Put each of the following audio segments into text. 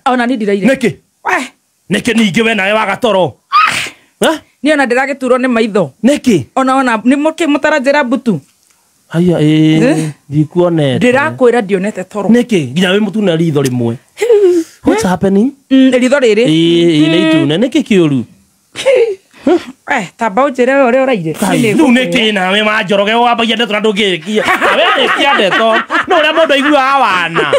Ona ni ndiraire. Niki? Niki ningi we nawe waga toro? Ni ona ndiragiturwo ni maitho. Niki? Ona ni muke mutaranjira butu. Aya ndikuonete. Ndirakwira ndionete toro. Niki? Nginya we mutuna ritho rimwe. What's happening? Ritho riri. Ni itune niki kiuru? Tamba unjire ore oraire. Riu niki nawe manjoroge wambagia ndeto na ndungikia. We ni kia ndeto. No ria mundu aigua wana.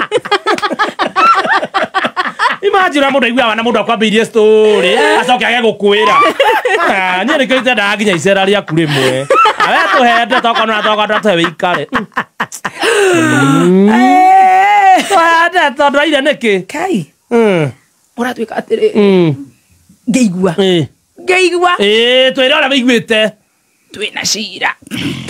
Imagine mundu aigua wana mundu akwambirie story. Acoke age gukwira. Ni ni kite nda nginya icera ria kurimwe. Awe tuhende tokono twewe ikare. Tuhende tondu aire niki? Kai. Uratwika atiri. Ngeigua. Ngeigua. Twire ora wiguite. Twina cira.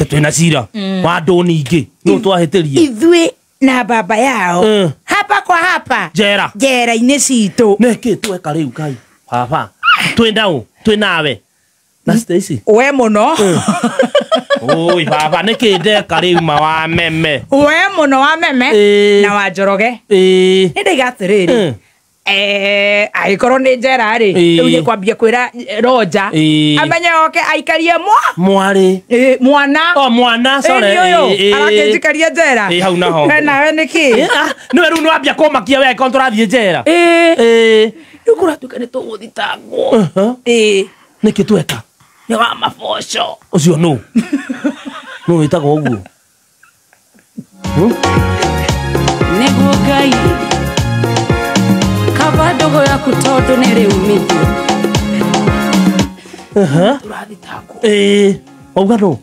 Twina cira. Wa ndoni ingi. No twahitirie. Ithui na baba yao. Hapa kwa hapa. Jera. Jera-ini citu. Niki tweka riu Kai? Baba. Twi nawe. Na Stacy. We muno. Oi baba niki ndeka riu ma wa meme. We muno wa meme na wa Njoroge. Ndiga atiriri. Aikorwo ni njera ri riu ni kwambia kwira Roja amenye oke aikarie mwari mwana mwana sorry arakejikaria njera hau naho nawe niki niwe riu nwambia kumakia we kontra athie njera riu kuratuika ni tuguthitangwo niki tweka ni wa maboco ucio no witaga uguo niguo Ngai kabadogo ya kutodo nere umithio turathitangwo auga no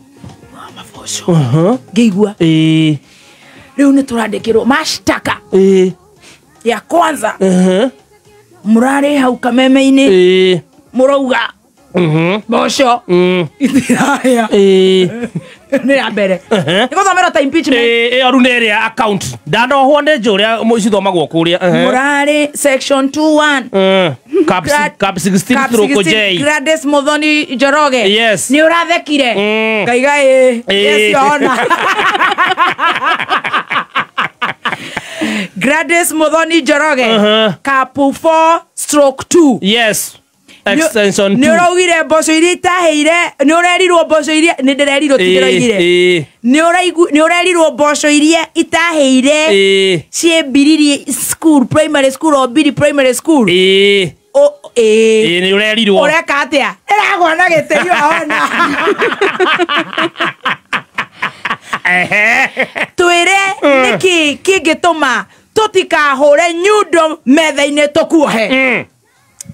maboco ngeigua riu ni turandikirwo mashtaka ya kwanza murari hau kameme-ini murauga boco itiraya ni ya mbere iguthomera ta impeachment aru nere account ndanohwo ni njuria cithomagwo kuria murari section 21 cap 16 Gladys Muthoni Njoroge yes ni urathekire ngaiga yes ona Gladys Muthoni Njoroge cap 4/2 yes extension 2 ni uraugire mboco iria itaheire ni urerirwo mboco iria ni ndirerirwo tindiraigire ni urerirwo mboco iria itaheire ciembiririe school primary school o biri primary school ni urerirwo ureka atia iragwa na giterio ona twire niki kingituma tutikahure nyundo metha-ini tukuohe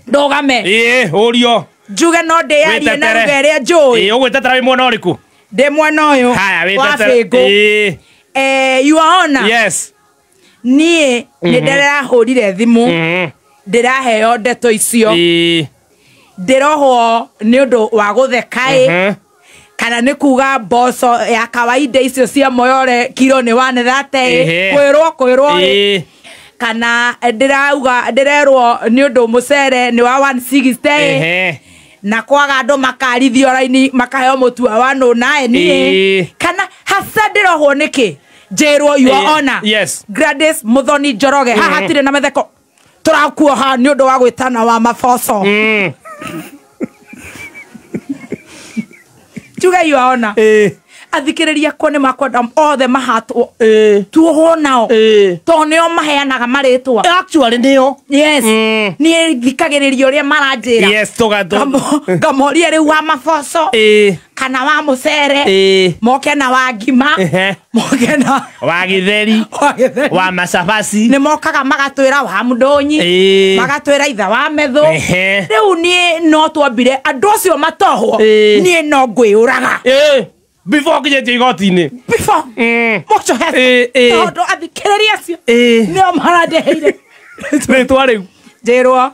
ndogame urio njuge no ndiarie na ruga iria njui ugwitetera wi mwena uriku ndi mwena uyu wa Bingu Your Honor yes nie ni ndirahurire thimu ndiraheo ndeto icio ndirohwo ni undu wa gutheka kana ni kuga mboco ya kawaida icio cia moyore kilo ni 130 kwirwo kana ndirauga ndirerwo ni undu mucere ni wa 160 na kwaga andu makarithio raini makaheo mutu wa 109 kana hasa ndirohwo niki njirwo Your Honor yes Gladys Muthoni Njoroge haha tire na metheko turakuoha ni undu wa gwitana wa maboco juga Your Honor athikiriria ko ni makwenda othe mahatwo tuohwo nao to nio maheanaga maritwa actually nio yes ni thikagiriria uria maranjira yes togato ngamoria riu wa maboco kana wa mucere moke na wa ngima moke na wa githeri wa macabaci ni mokaga magatwira wa mudonyi magatwira itha wa metho riu ni no twambire andu acio matohwo ni no ngwiuraga before kinyete igoti-ini before mocho he tondu athikiriria acio nio marandeheire ritwa riu njirwo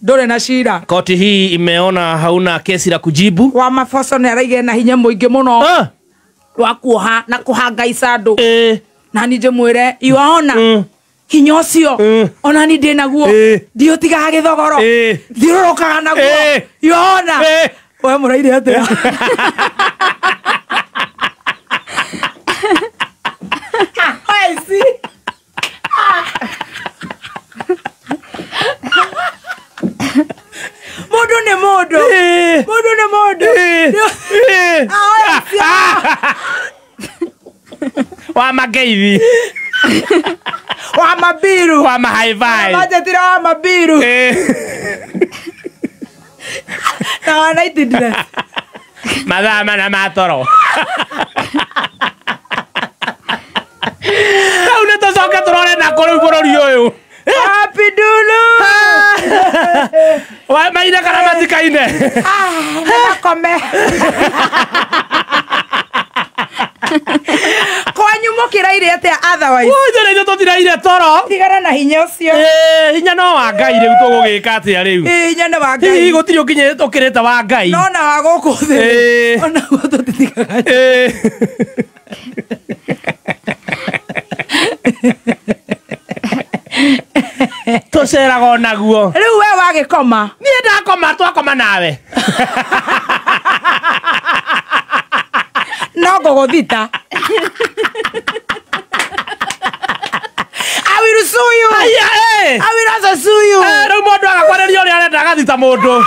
ndure na cira koti hii imeona hauna kesi la kujibu wa maboco ni araige na hinya muingi muno wa kuoha na kuhanga icandu na ni njimwire Your Honor hinya ucio ona ni ndi naguo ndiutigaga githogoro thiururukaga naguo Your Honor we muraire atia I see Wa mageithi. Wa mabiru. Wa mahaivai. Majetira wa mabiru. Na wa United dress. Madama na matoro. Una tosoka turone na kuru burori uyu. Happy Dulu. Wa maina kana matikaine. Nakome. Kwanyu mukiraire atia otherwise. Woje ndio totiraire toro. Tigara na hinya ucio. Hinya no wa Ngai riu tugugika atia riu. Hinya no wa Ngai. Hihi gutiri ukinye tukirite wa Ngai. No na wa guku thi. Ona gutu titigaga. Tuceraga onaguo. Riu we wagikoma. Nie ndakoma twakoma nawe. No guguthita. I will sue you. Aya I will also sue you. Riu mundu agakwareria uria arenda agathita mundu.